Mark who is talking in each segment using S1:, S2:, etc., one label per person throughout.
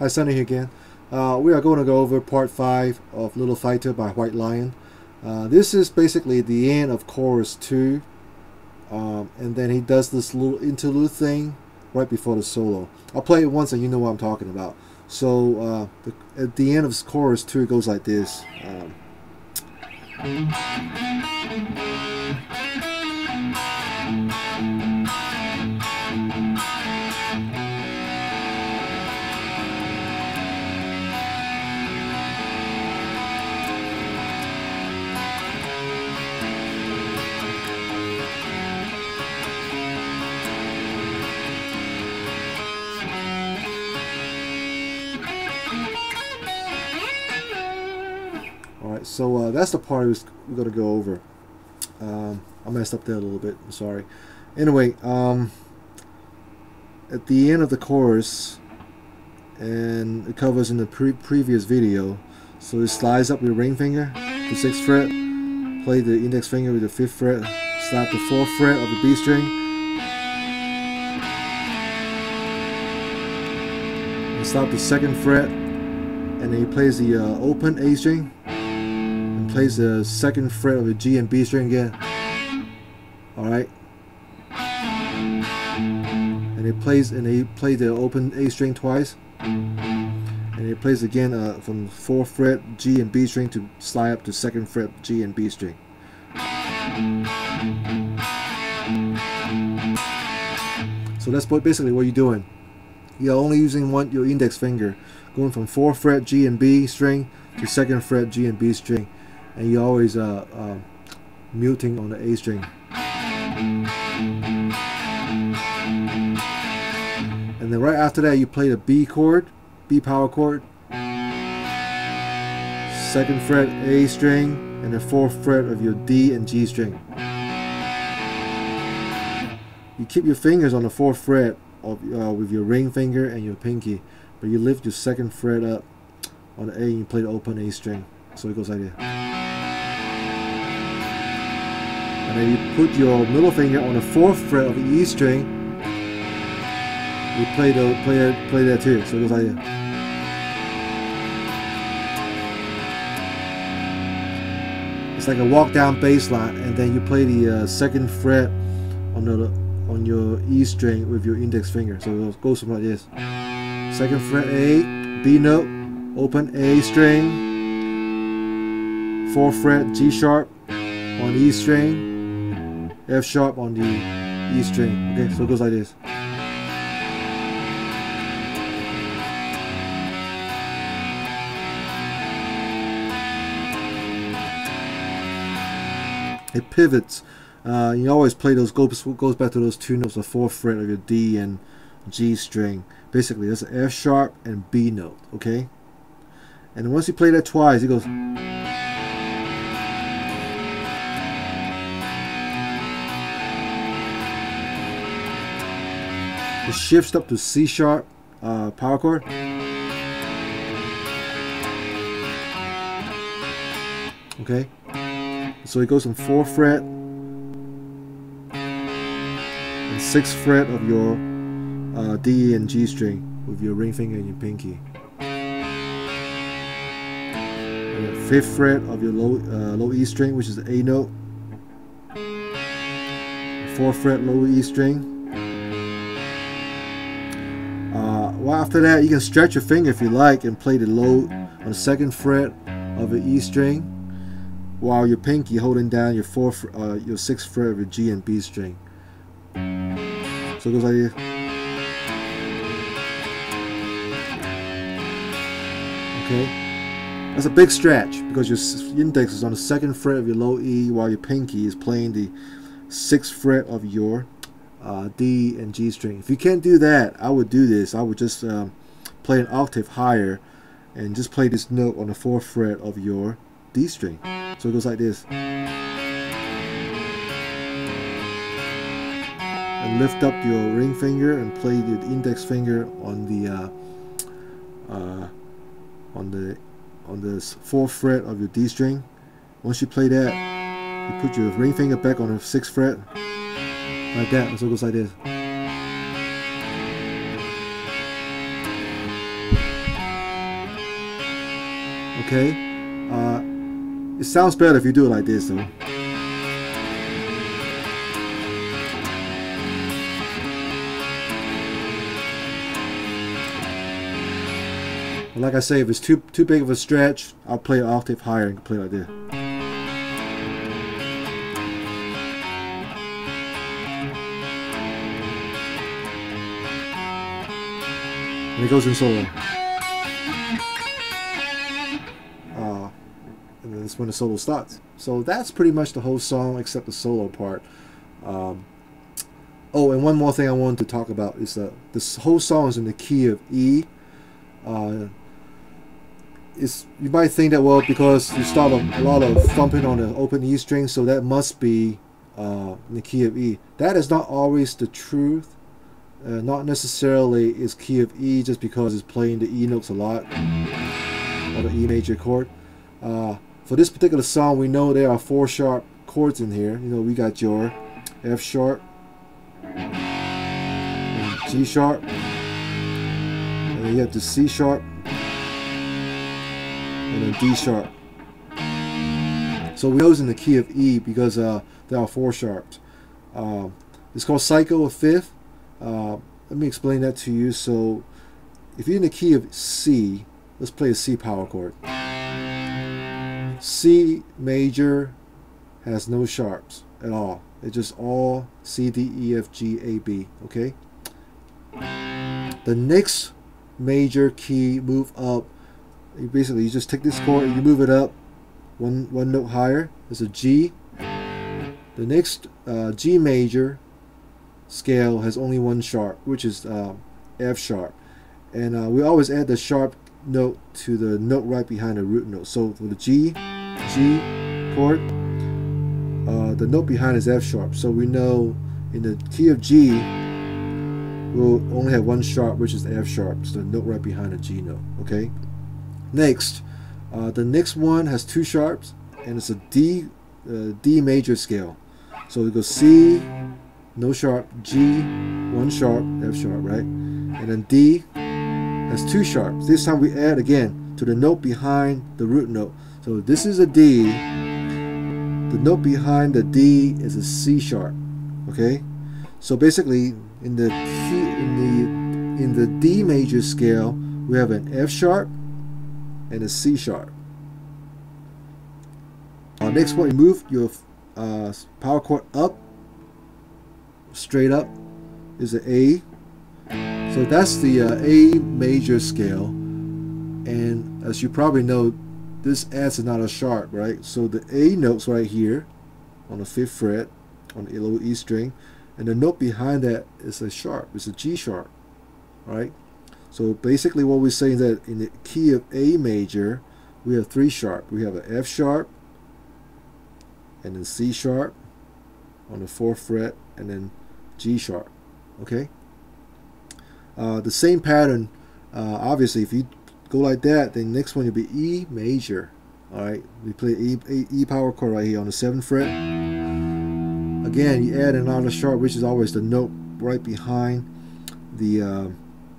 S1: Hi, Sunny here again. We are going to go over part 5 of Little Fighter by White Lion. This is basically the end of chorus 2, and then he does this little interlude thing right before the solo. I'll play it once and you know what I'm talking about. So at the end of chorus 2 it goes like this. Alright, so that's the part we're going to go over. I messed up there a little bit, I'm sorry. Anyway, at the end of the chorus, and it covers in the previous video, so it slides up your ring finger, the 6th fret, play the index finger with the 5th fret, slap the 4th fret of the B string, and slap the 2nd fret, and then he plays the open A string, and plays the 2nd fret of the G and B string again. Alright, and he plays the open A string twice, and he plays again from 4th fret G and B string to slide up to 2nd fret G and B string. So that's basically what you're doing. You're only using your index finger, going from 4th fret G and B string to 2nd fret G and B string, and you're always muting on the A string. And then right after that you play the B chord, B power chord, 2nd fret A string, and the 4th fret of your D and G string. You keep your fingers on the 4th fret of, with your ring finger and your pinky, but you lift your 2nd fret up on the A and you play the open A string. So it goes like this. And then you put your middle finger on the 4th fret of the E string. You play that too. So it goes like this. It's like a walk down bass line, and then you play the 2nd fret on your E string with your index finger. So it goes something like this: 2nd fret A, B note, open A string, 4th fret G sharp on E string, F sharp on the E string. Okay, so it goes like this. It pivots. You always play those, goes back to those two notes, the 4th fret of your D and G string. Basically, that's an F sharp and B note, okay? And once you play that twice, it goes. It shifts up to C sharp power chord. Okay? So it goes on 4th fret and 6th fret of your D and G string with your ring finger and your pinky. And the 5th fret of your low E string, which is the A note. 4th fret low E string. Well, after that, you can stretch your finger if you like and play the low on the 2nd fret of the E string, while your pinky holding down your 6th fret of your G and B string. So it goes like this. Okay, that's a big stretch because your index is on the 2nd fret of your low E, while your pinky is playing the 6th fret of your D and G string. If you can't do that, I would do this. I would just play an octave higher and just play this note on the 4th fret of your D string. So it goes like this. And lift up your ring finger and play the index finger on the 4th fret of your D string. Once you play that, you put your ring finger back on the 6th fret, like that, and so it goes like this. Okay, it sounds better if you do it like this though. But like I say, if it's too big of a stretch, I'll play an octave higher and play like this. And it goes in solo. And then that's when the solo starts. So that's pretty much the whole song except the solo part. Oh, and one more thing I wanted to talk about is that this whole song is in the key of E. You might think that, well, because you start a lot of thumping on the open E string, so that must be in the key of E. That is not always the truth. Not necessarily is key of E just because it's playing the E notes a lot, or the E major chord. For this particular song, we know there are 4 sharp chords in here. You know, we got your F sharp, and G sharp, and then you have the C sharp, and then D sharp. So we know it's in the key of E because there are 4 sharps. It's called Psycho of Fifth. Let me explain that to you. So if you're in the key of C, let's play a C power chord. C major has no sharps at all. It's just all C, D, E, F, G, A, B. Okay. The next major key move up. You just take this chord and you move it up one note higher. There's a G. The next G major scale has only 1 sharp, which is F sharp, and we always add the sharp note to the note right behind the root note. So for the G chord, the note behind is F sharp. So we know in the key of G, we'll only have 1 sharp, which is the F sharp. So the note right behind the G note. Okay. Next, the next one has 2 sharps, and it's a D major scale. So we go C, no sharp, G, 1 sharp, F sharp, right? And then D has 2 sharps. This time we add again to the note behind the root note. So this is a D. The note behind the D is a C sharp. Okay? So basically in the key in the D major scale, we have an F sharp and a C sharp. Next one, you move your power chord up, straight up is an A. So that's the A major scale, and as you probably know, this adds another sharp, right? So the A note's right here on the 5th fret on the low E string, and the note behind that is a sharp. It's a G sharp, right? So basically what we're saying is that in the key of A major, we have 3 sharp. We have an F sharp, and then C sharp on the 4th fret, and then G sharp. Okay. The same pattern. Obviously, if you go like that, then next one will be E major. All right. We play E power chord right here on the 7th fret. Again, you add another sharp, which is always the note right behind the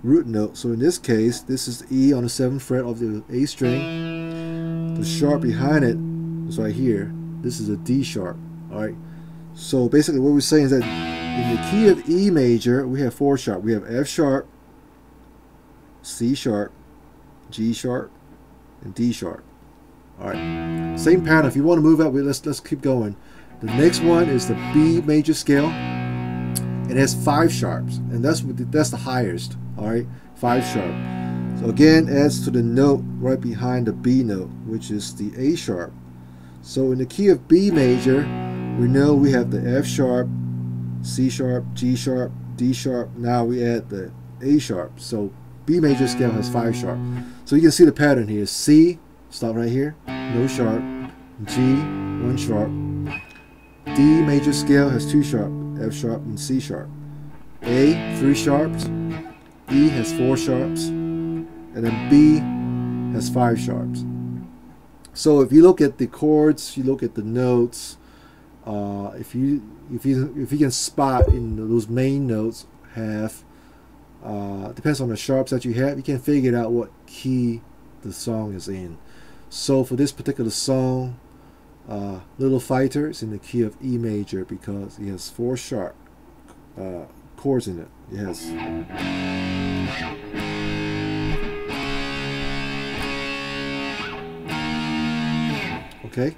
S1: root note. So in this case, this is E on the 7th fret of the A string. The sharp behind it is right here. This is a D sharp. All right. So basically what we're saying is that in the key of E major, we have 4 sharp. We have F sharp, C sharp, G sharp, and D sharp. All right. Same pattern. If you want to move up, let's keep going. The next one is the B major scale. It has 5 sharps, and that's the highest. All right, 5 sharp. So again, adds to the note right behind the B note, which is the A sharp. So in the key of B major, we know we have the F sharp, C sharp, G sharp, D sharp. Now we add the A sharp. So B major scale has 5 sharp. So you can see the pattern here. C, stop right here, no sharp. G, 1 sharp. D major scale has 2 sharp, F sharp and C sharp. A, 3 sharps. E has 4 sharps. And then B has 5 sharps. So if you look at the chords, you look at the notes, if you can spot in those main notes have depends on the sharps that you have, you can figure out what key the song is in. So for this particular song, Little Fighter is in the key of E major because it has 4 sharp chords in it. It has okay.